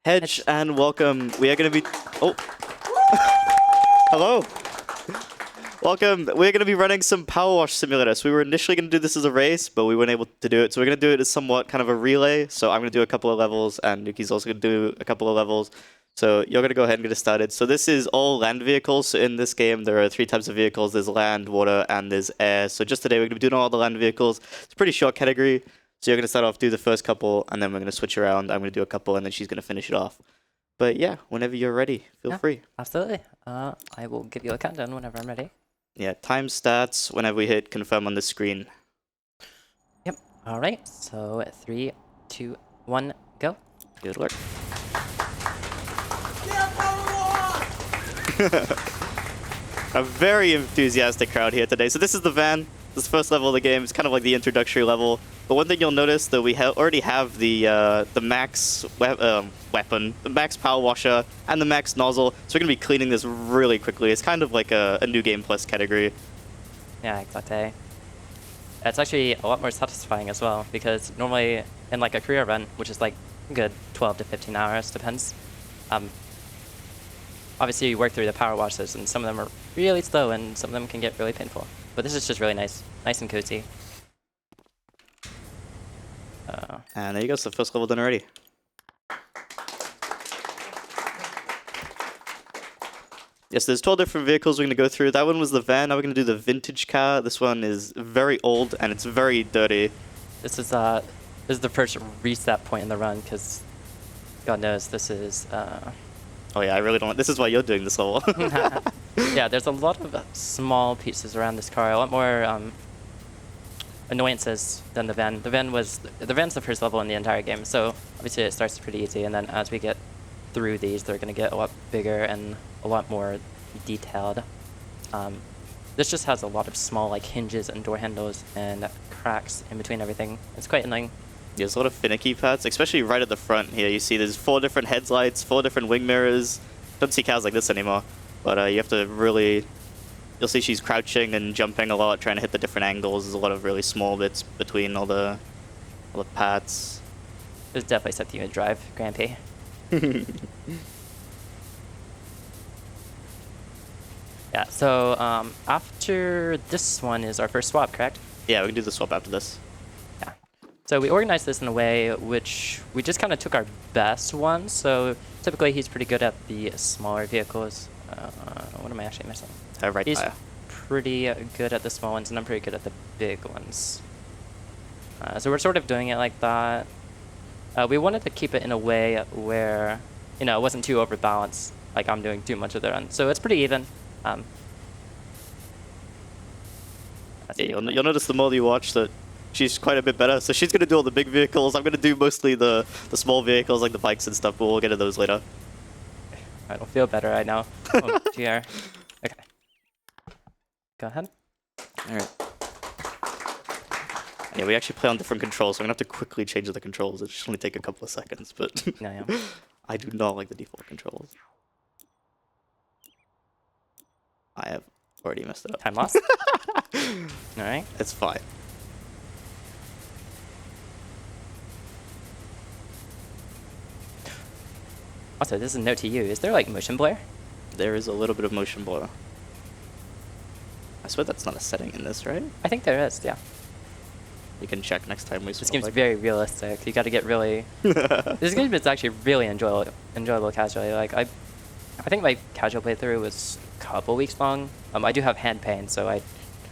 Hedge and welcome. We are going to be... Oh. Hello. Welcome. We're going to be running some Powerwash Simulator. So we were initially going to do this as a race, but we weren't able to do it. So we're going to do it as somewhat kind of a relay. So I'm going to do a couple of levels, and Nuki's also going to do a couple of levels. So you're going to go ahead and get us started. So this is all land vehicles. So in this game, there are 3 types of vehicles. There's land, water, and there's air. So just today, we're going to be doing all the land vehicles. It's a pretty short category. So you're going to start off, do the first couple, and then we're going to switch around. I'm going to do a couple, and then she's going to finish it off. But yeah, whenever you're ready, feel free. Absolutely. I will give you a countdown whenever I'm ready. Yeah, time starts whenever we hit confirm on the screen. Yep. All right. So 3, 2, 1, go. Good work. A very enthusiastic crowd here today. So this is the van. This first level of the game. It's kind of like the introductory level. But one thing you'll notice that we already have the max weapon, the max power washer, and the max nozzle. So we're gonna be cleaning this really quickly. It's kind of like a new game plus category. Yeah, exactly. It's actually a lot more satisfying as well because normally in like a career run, which is like a good 12 to 15 hours, depends. Obviously you work through the power washes, and some of them are really slow, and some of them can get really painful. But this is just really nice and cozy. And there you go, so the first level done already. Yes, there's 12 different vehicles we're going to go through. That one was the van, now we're going to do the vintage car. This one is very old, and it's very dirty. This is the first reset point in the run, because God knows this is... Oh yeah, I really don't... This is why you're doing this level. Yeah, there's a lot of small pieces around this car, a lot more annoyances than the van. The van's the first level in the entire game, so obviously it starts pretty easy, and then as we get through these, they're going to get a lot bigger and a lot more detailed. This just has a lot of small like hinges and door handles and cracks in between everything. It's quite annoying. There's a lot of finicky parts, especially right at the front here. You see there's 4 different headlights, 4 different wing mirrors. Don't see cars like this anymore, but you have to really... You'll see she's crouching and jumping a lot, trying to hit the different angles. There's a lot of really small bits between all the parts. There's definitely something you would drive, Grampy. Yeah, so after this one is our first swap, correct? Yeah, we can do the swap after this. Yeah. So we organized this in a way which we just kind of took our best ones. So typically he's pretty good at the smaller vehicles. What am I actually missing? Right He's tire. pretty good at the small ones, and I'm pretty good at the big ones. So we're sort of doing it like that. We wanted to keep it in a way where, you know, it wasn't too overbalanced, like I'm doing too much of the run. So it's pretty even. Yeah, you'll notice the more you watch that she's quite a bit better. So she's going to do all the big vehicles. I'm going to do mostly the small vehicles like the bikes and stuff, but we'll get to those later. I don't feel better right now. Oh, GR. Okay. Go ahead. Alright. Yeah, we actually play on different controls, so I'm going to have to quickly change the controls. It should only take a couple of seconds, but Yeah. I do not like the default controls. I have already messed it up. Time lost. Alright. It's fine. Also, this is a note to you. Is there like motion blur? There is a little bit of motion blur. I swear that's not a setting in this, right? I think there is, yeah. You can check next time we swap. This game's very realistic. You got to get really... This game is actually really enjoyable casually. Like I think my casual playthrough was a couple weeks long. I do have hand pain, so I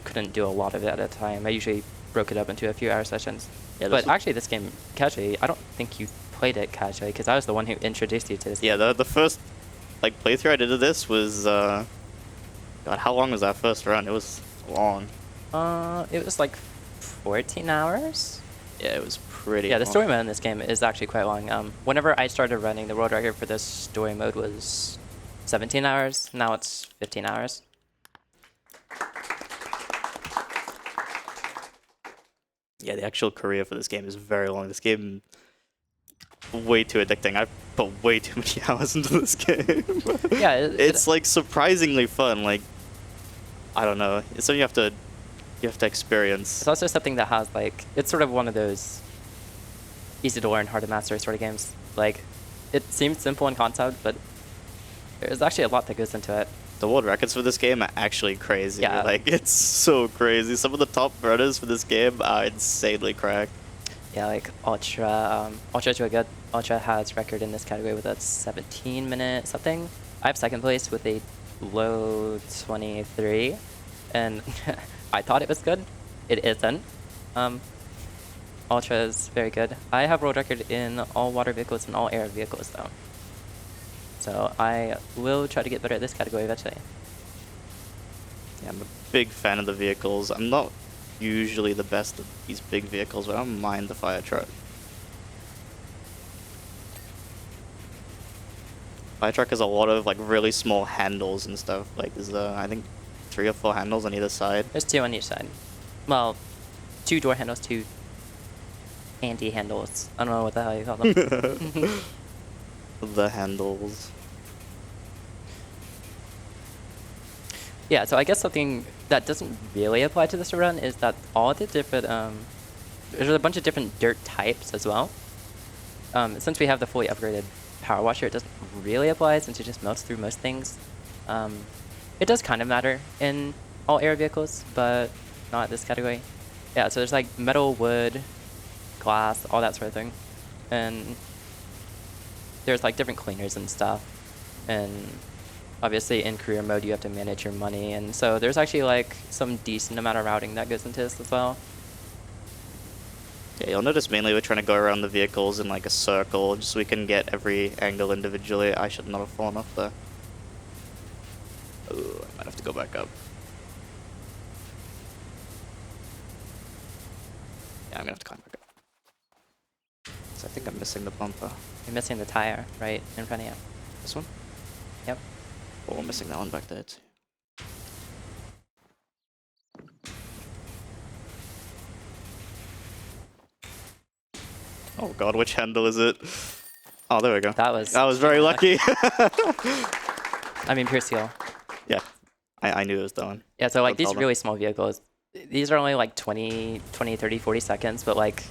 couldn't do a lot of it at a time. I usually broke it up into a few hour sessions. Yeah, but actually this game, casually, I don't think you played it casually, because I was the one who introduced you to this. Yeah, the first like playthrough I did of this was... God, how long was that first run? It was long. It was like 14 hours? Yeah, it was pretty Yeah, the long. story mode in this game is actually quite long. Whenever I started running, the world record for this story mode was 17 hours. Now it's 15 hours. Yeah, the actual career for this game is very long. This game way too addicting. I've put way too many hours into this game. Yeah, it's like surprisingly fun. Like, I don't know. It's something you have to experience. It's also something that has like, it's sort of one of those easy to learn, hard to master sort of games. Like, it seems simple in concept, but there's actually a lot that goes into it. The world records for this game are actually crazy. Yeah. Like, it's so crazy. Some of the top runners for this game are insanely cracked. Yeah, like Ultra's really good. Ultra has record in this category with a 17-minute something. I have second place with a low 23, and I thought it was good. It isn't. Ultra is very good. I have world record in all water vehicles and all air vehicles though. So I will try to get better at this category eventually. Yeah, I'm a big fan of the vehicles. I'm not usually the best at these big vehicles, but I don't mind the fire truck. Fire truck has a lot of like really small handles and stuff. Like there's I think 3 or 4 handles on either side. There's 2 on each side. Well, 2 door handles, 2 anti-handles. I don't know what the hell you call them. The handles. Yeah, so I guess something that doesn't really apply to this run is that all the different, there's a bunch of different dirt types as well. Since we have the fully upgraded power washer, it doesn't really apply since it just melts through most things. It does kind of matter in all air vehicles, but not this category. Yeah, so there's like metal, wood, glass, all that sort of thing. And there's like different cleaners and stuff. And obviously in career mode you have to manage your money, and so there's actually like some decent amount of routing that goes into this as well. Yeah, you'll notice mainly we're trying to go around the vehicles in like a circle just so we can get every angle individually. I should not have fallen off there. Ooh, I might have to go back up. Yeah, I'm gonna have to climb back up. So I think I'm missing the bumper. You're missing the tire right in front of you. This one? Yep. Oh, we're missing that one back there too. Oh god, which handle is it? Oh, there we go. That was very lucky. I mean, pure skill. Yeah, I knew it was that one. Yeah, so like Don't these tell them. really small vehicles, these are only like 20, 30, 40 seconds, but like,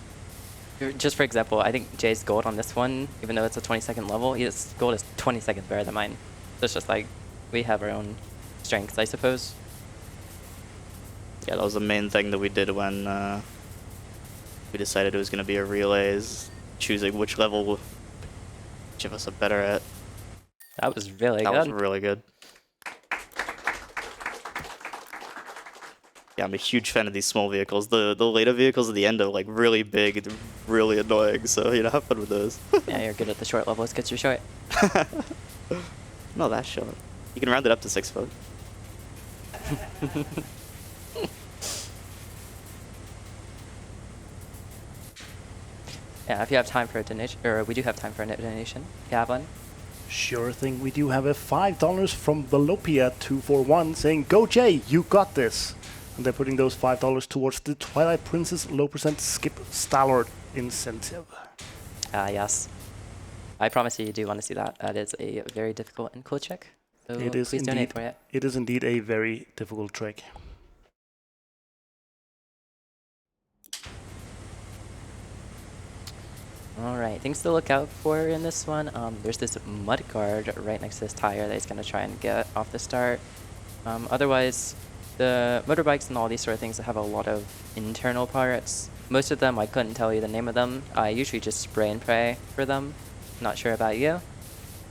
just for example, I think Jay's gold on this one, even though it's a 20-second level, his gold is 20 seconds better than mine. So it's just like, we have our own strengths, I suppose. Yeah, that was the main thing that we did when we decided it was going to be a relay, is choosing which level each of us are better at. That was really That good. was really good. Yeah, I'm a huge fan of these small vehicles. The later vehicles at the end are like really big and really annoying, so you know, have fun with those. Yeah, you're good at the short levels because you're short. Not that short. You can round it up to 6 foot. Yeah, if you have time for a donation, or we do have time for a donation. You have one? Sure thing. We do have a $5 from Velopia241 saying, "Go Jay, you got this." And they're putting those $5 towards the Twilight Princess low percent skip Stallard incentive. Yes. I promise you do want to see that. That is a very difficult and cool trick. So It is please donate indeed. for it. It is indeed a very difficult trick. Alright, things to look out for in this one. There's this mud guard right next to this tire that he's going to try and get off the start. Otherwise, the motorbikes and all these sort of things have a lot of internal parts. Most of them, I couldn't tell you the name of them. I usually just spray and pray for them. Not sure about you.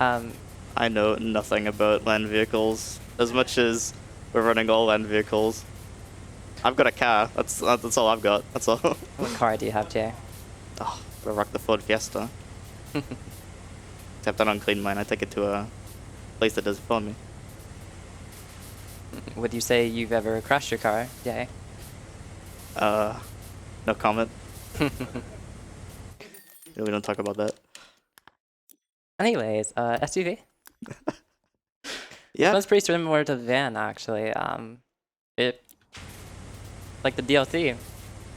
I know nothing about land vehicles. As much as we're running all land vehicles. I've got a car. That's all I've got. That's all. What car do you have, Jay? Oh, I rock the Ford Fiesta. Except I don't clean mine. I take it to a place that does it for me. Would you say you've ever crashed your car, Jay? No comment. We don't talk about that. Anyways, SUV. Yeah. Sounds pretty similar to van, actually. It, like the DLC,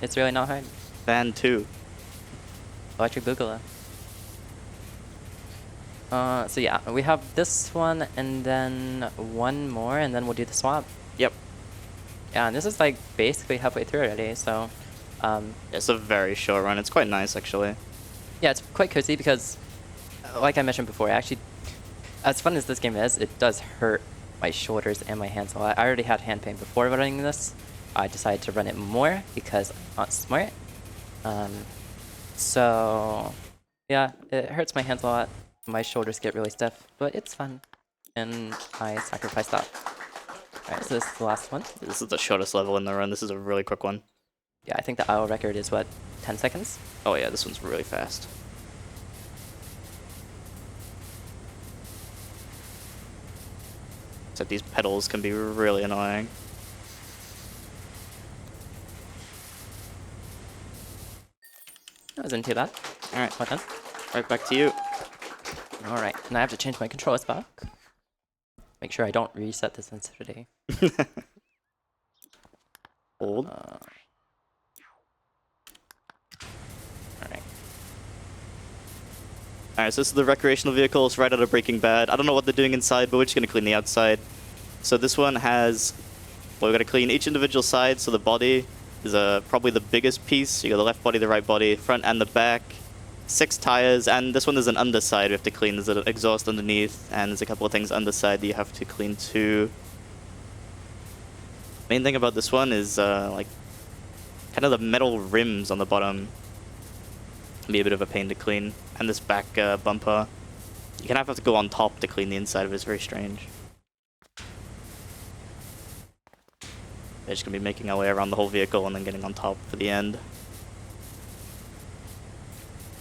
it's really not hard. Van 2. Electric Boogaloo. So yeah, we have this one and then one more, and then we'll do the swap. Yep. Yeah, and this is like basically halfway through already, so It's a very short run. It's quite nice, actually. yeah, it's quite cozy because like I mentioned before, actually, as fun as this game is, it does hurt my shoulders and my hands a lot. I already had hand pain before running this. I decided to run it more because I'm not smart. So yeah, it hurts my hands a lot. My shoulders get really stiff, but it's fun, and I sacrificed that. Alright, so this is the last one. This is the shortest level in the run. This is a really quick one. Yeah, I think the IO record is what, 10 seconds? Oh yeah, this one's really fast. Except these pedals can be really annoying. That wasn't too bad. Alright, Well done. right back to you. Alright, and I have to change my controllers back. Make sure I don't reset the sensitivity. Hold. Alright. Alright, so this is the recreational vehicles right out of Breaking Bad. I don't know what they're doing inside, but we're just going to clean the outside. So this one has... Well, we're going to clean each individual side, so the body is probably the biggest piece. You got the left body, the right body, front and the back. 6 tires, and this one is an underside we have to clean. There's an exhaust underneath, and there's a couple of things underside that you have to clean too. Main thing about this one is like kind of the metal rims on the bottom can be a bit of a pain to clean, and this back bumper. You kind of have to go on top to clean the inside of it. It's very strange. They're just gonna be making our way around the whole vehicle and then getting on top for the end.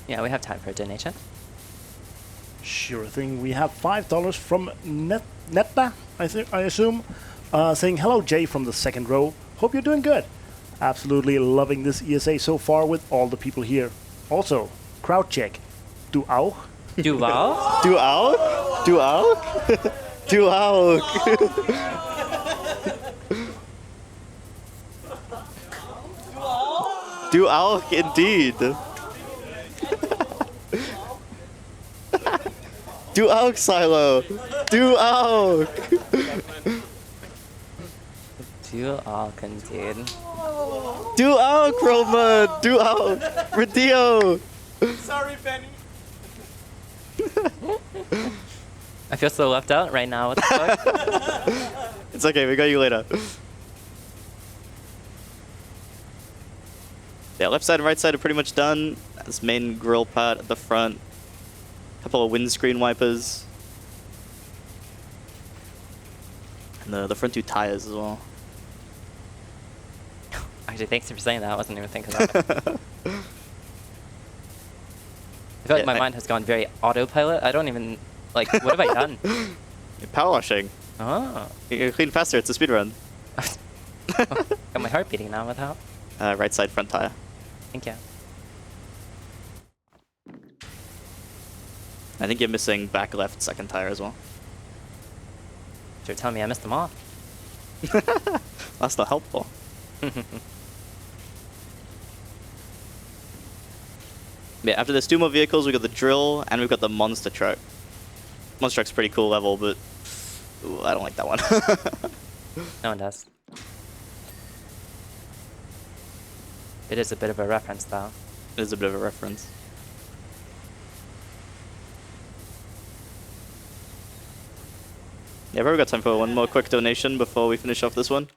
Yeah, we have time for a donation. Sure thing. We have $5 from Netta, I assume, saying hello, Jay from the second row. Hope you're doing good. Absolutely loving this ESA so far with all the people here. Also, crowd check. Du auch? Du auch? Du auch? Du auch? Du auch? Du auch, indeed. Du auch, Silo. Du auch. Du auch, indeed. Du auch, Roman. Du auch. Radio. Sorry, Benny. I feel so left out right now. What the fuck? It's okay, we got you later. Yeah, left side and right side are pretty much done. This main grill part at the front. Couple of windscreen wipers. And the front 2 tires as well. Actually, thanks for saying that. I wasn't even thinking about it. I feel like Yeah, my mind has gone very autopilot. I don't even... Like, what have I done? You're power washing. Oh. You clean faster, it's a speedrun. Got my heart beating now with how? Right side front tire. Thank you. I think you're missing back left second tire as well. You're telling me I missed them all. That's not helpful. Yeah, after there's 2 more vehicles, we've got the drill and we've got the monster truck. Monster truck's a pretty cool level, but ooh, I don't like that one. No one does. It is a bit of a reference, though. It is a bit of a reference. Yeah, we've probably got time for one more quick donation before we finish off this one.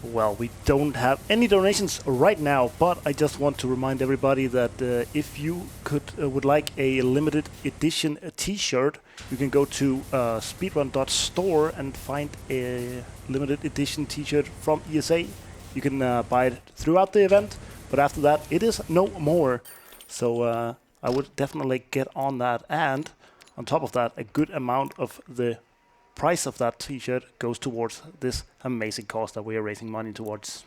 Well, we don't have any donations right now, but I just want to remind everybody that if you would like a limited edition T-shirt, you can go to speedrun.store and find a limited edition T-shirt from ESA. You can buy it throughout the event, but after that, it is no more. So I would definitely get on that, and on top of that, a good amount of the price of that T-shirt goes towards this amazing cause that we are raising money towards.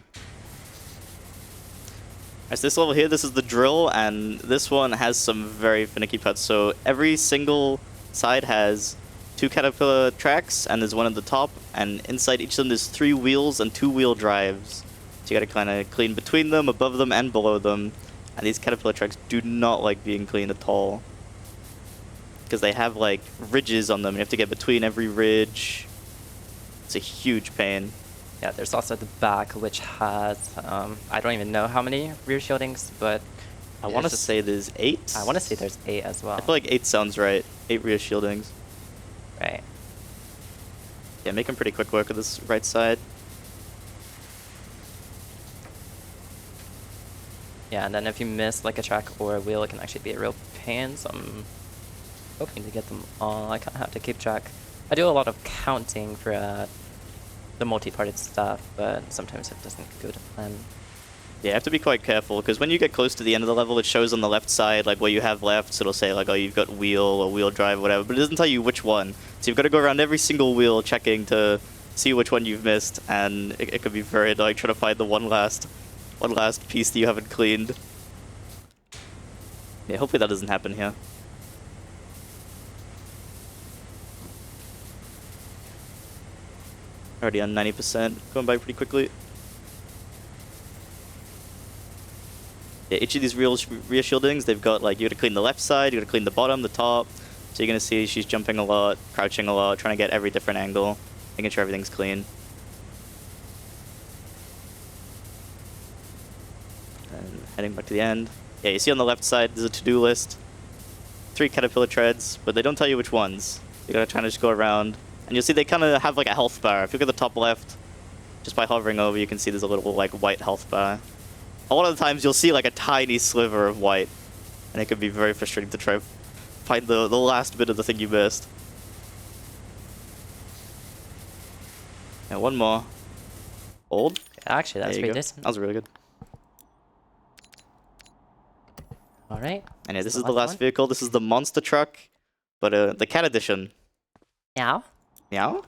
As this level here, this is the drill, and this one has some very finicky parts. So every single side has 2 caterpillar tracks, and there's one at the top, and inside each of them there's 3 wheels and 2-wheel drives. So you gotta kind of clean between them, above them, and below them. And these caterpillar tracks do not like being cleaned at all, because they have like ridges on them. You have to get between every ridge. It's a huge pain. Yeah, there's also the back, which has, I don't even know how many rear shieldings, but I want to say there's 8. I want to say there's 8 as well. I feel like 8 sounds right. 8 rear shieldings. Right. Yeah, making pretty quick work of this right side. Yeah, and then if you miss like a track or a wheel, it can actually be a real pain. So I'm hoping to get them all. I kind of have to keep track. I do a lot of counting for the multi-parted stuff, but sometimes it doesn't go to plan. Yeah, you have to be quite careful, because when you get close to the end of the level, it shows on the left side, like, what you have left, so it'll say, like, oh, you've got wheel or wheel drive or whatever, but it doesn't tell you which one. So you've got to go around every single wheel checking to see which one you've missed, and it could be very annoying trying to find the one last piece that you haven't cleaned. Yeah, hopefully that doesn't happen here. Already on 90%, going by pretty quickly. Yeah, each of these rear shieldings, they've got, like, you gotta clean the left side, you gotta clean the bottom, the top. So you're gonna see she's jumping a lot, crouching a lot, trying to get every different angle, making sure everything's clean. And heading back to the end. Yeah, you see on the left side, there's a to-do list. 3 caterpillar treads, but they don't tell you which ones. You gotta try to just go around. And you'll see they kind of have, like, a health bar. If you look at the top left, just by hovering over, you can see there's a little, like, white health bar. A lot of the times you'll see like a tiny sliver of white, and it can be very frustrating to try to find the last bit of the thing you missed. Yeah, one more. Old? Actually, that's pretty decent. That was really good. All right. And yeah, this is the last vehicle. This is the monster truck, but the cat edition. Meow. Meow?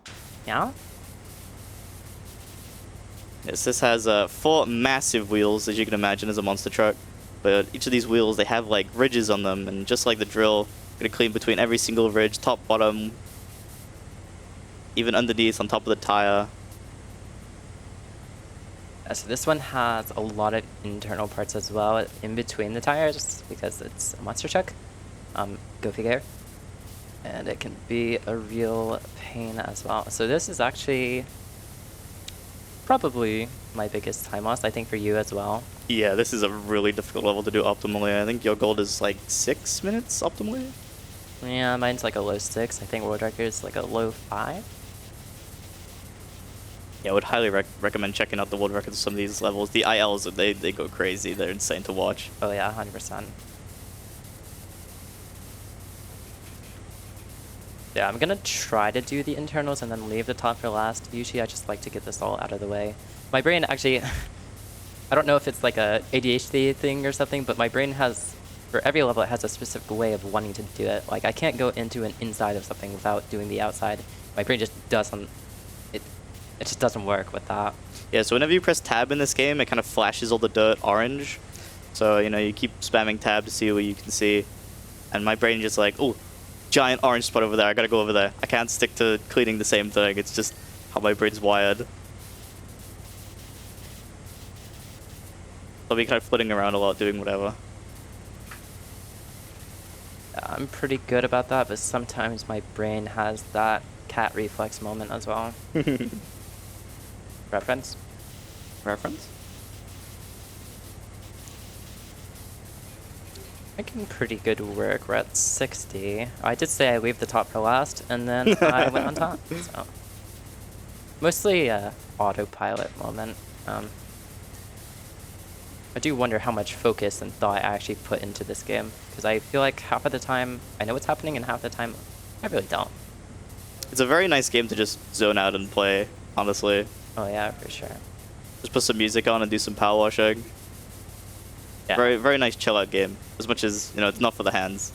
Meow. Yes, this has 4 massive wheels, as you can imagine, as a monster truck. But each of these wheels, they have like ridges on them, and just like the drill, you're gonna clean between every single ridge, top, bottom, even underneath, on top of the tire. So this one has a lot of internal parts as well in between the tires because it's a monster truck. Go figure. And it can be a real pain as well. So this is actually probably my biggest time loss, I think, for you as well. Yeah, this is a really difficult level to do optimally. I think your gold is like 6 minutes optimally? Yeah, mine's like a low 6. I think world record is like a low 5. Yeah, I would highly recommend checking out the world records of some of these levels. The ILs, they go crazy. They're insane to watch. Oh yeah, 100%. Yeah, I'm gonna try to do the internals and then leave the top for last. Usually I just like to get this all out of the way. My brain actually, I don't know if it's like a ADHD thing or something, but my brain has, for every level, it has a specific way of wanting to do it. Like, I can't go into an inside of something without doing the outside. My brain just doesn't, it just doesn't work with that. Yeah, so whenever you press tab in this game, it kind of flashes all the dirt orange. So, you know, you keep spamming tab to see what you can see. And my brain just like, oh, giant orange spot over there, I gotta go over there. I can't stick to cleaning the same thing, it's just how my brain's wired. I'll be kind of flitting around a lot, doing whatever. I'm pretty good about that, but sometimes my brain has that cat reflex moment as well. Reference? Reference? Making pretty good work. We're at 60. I did say I leave the top for last, and then I went on top. So mostly autopilot moment. I do wonder how much focus and thought I actually put into this game, because I feel like half of the time I know what's happening, and half the time I really don't. It's a very nice game to just zone out and play, honestly. Oh yeah, for sure. Just put some music on and do some power washing. Yeah. Very, very nice chill out game. As much as, you know, it's not for the hands.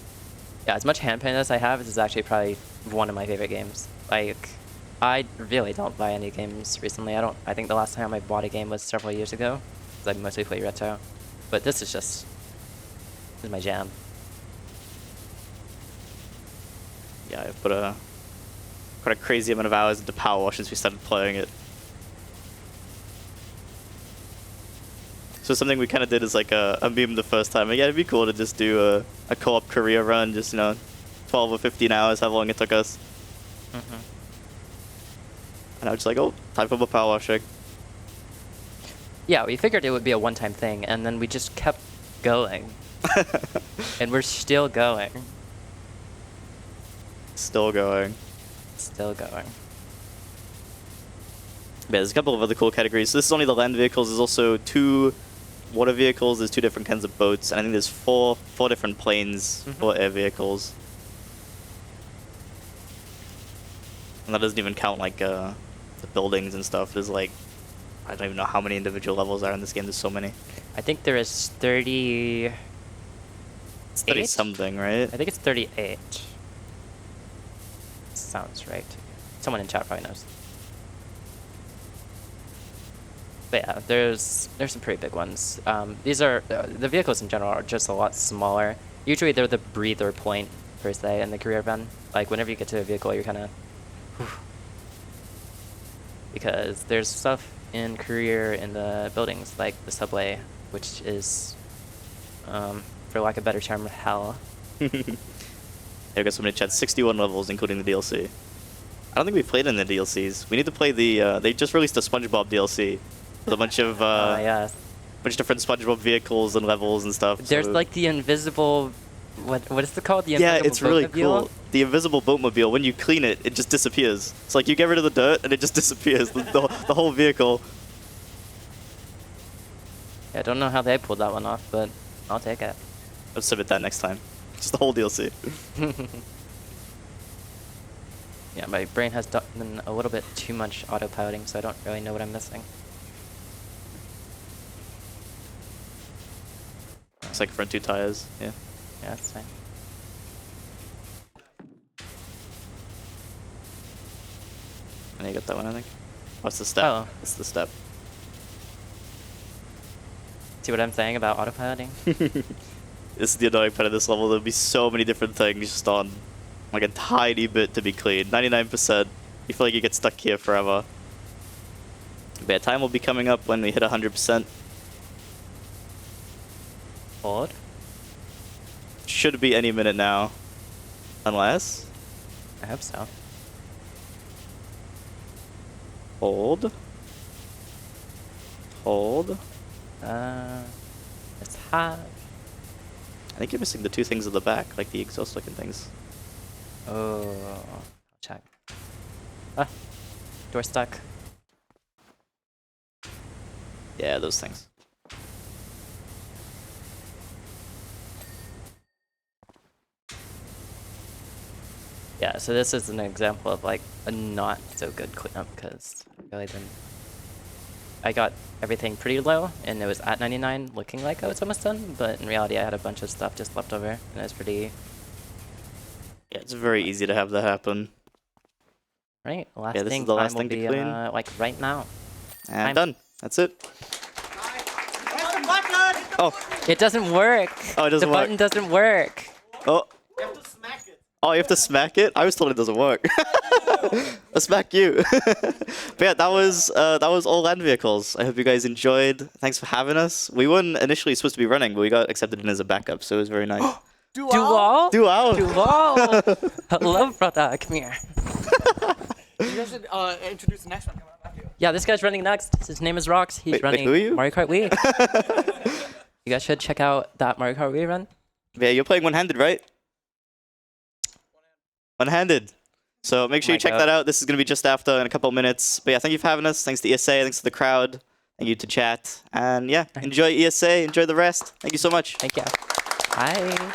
Yeah, as much hand pain as I have, this is actually probably one of my favorite games. Like, I really don't buy any games recently. I think the last time I bought a game was several years ago, because I mostly play retro. But this is my jam. Yeah, I've put quite a crazy amount of hours into Power Wash since we started playing it. So something we kind of did is like a meme the first time. Yeah, it'd be cool to just do a co-op career run, just, you know, 12 or 15 hours, how long it took us. Mm-hmm. And I was just like, oh, time for more power washing. Yeah, we figured it would be a one-time thing, and then we just kept going. And we're still going. Still going. Still going. Yeah, there's a couple of other cool categories. So this is only the land vehicles. There's also 2 water vehicles. There's 2 different kinds of boats. And I think there's 4 different planes for air vehicles. And that doesn't even count like the buildings and stuff. There's like, I don't even know how many individual levels are in this game. There's so many. I think there is 30... It's 30 something, right? I think it's 38. Sounds right. Someone in chat probably knows. But yeah, there's some pretty big ones. These are the vehicles in general are just a lot smaller. Usually they're the breather point per se in the career run. Like whenever you get to a vehicle, you're kind of because there's stuff in career in the buildings like the subway, which is, for lack of a better term, hell. I got somebody in chat. 61 levels, including the DLC. I don't think we've played in the DLCs. We need to play the. They just released a SpongeBob DLC. With a bunch of yeah. bunch of different SpongeBob vehicles and levels and stuff. There's so. like the invisible. What is it called? The yeah, invisible it's really boatmobile? cool. The invisible boatmobile. When you clean it, it just disappears. It's like you get rid of the dirt and it just disappears. The whole vehicle. Yeah, I don't know how they pulled that one off, but I'll take it. I'll submit that next time. Just the whole DLC. Yeah, my brain has done a little bit too much autopiloting, so I don't really know what I'm missing. It's like front 2 tires. Yeah. Yeah, that's fine. And you got that one, I think. What's the step? Oh. That's the step. See what I'm saying about autopiloting? This is the annoying part of this level. There'll be so many different things just on like a tiny bit to be cleaned. 99%. You feel like you get stuck here forever. But yeah, time will be coming up when we hit 100%. Hold. Should be any minute now. Unless. I hope so. Hold. Hold. It's hot. I think you're missing the 2 things at the back, like the exhaust looking things. Oh, I'll check. Ah, door stuck. Yeah, those things. Yeah, so this is an example of like a not so good cleanup because I really didn't. I got everything pretty low and it was at 99 looking like I was almost done, but in reality I had a bunch of stuff just left over and it was pretty... Yeah, it's very easy to have that happen. Right, last Yeah, this thing is the last time will thing to be clean. like right now. And done. That's it. Oh. It doesn't work! Oh, it doesn't the work. button doesn't work! Oh. You have to smack it. Oh, you have to smack it? I was told it doesn't work. I'll smack you. But yeah, that was all land vehicles. I hope you guys enjoyed. Thanks for having us. We weren't initially supposed to be running, but we got accepted in as a backup, so it was very nice. Dual? Dual. Dual! Hello, brother. Come here. You guys should introduce the next one. Come on, after you. Yeah, this guy's running next. His name is Rox. He's Wait, running who are you? Mario Kart Wii. You guys should check out that Mario Kart Wii run. Yeah, you're playing one-handed, right? One-handed. So make sure you check that out. This is going to be just after in a couple of minutes. But yeah, thank you for having us. Thanks to ESA. Thanks to the crowd. Thank you to chat. And yeah, enjoy ESA. Enjoy the rest. Thank you so much. Thank you. Bye.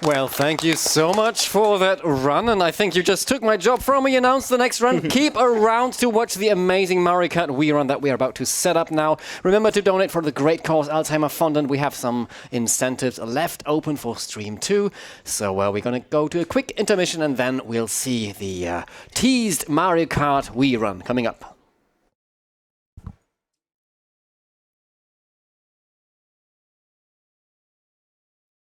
Well, thank you so much for that run, and I think you just took my job from me. Announce the next run. Keep around to watch the amazing Mario Kart Wii run that we are about to set up now. Remember to donate for the great cause Alzheimer Fund, and we have some incentives left open for Stream 2. So we're going to go to a quick intermission, and then we'll see the teased Mario Kart Wii run coming up.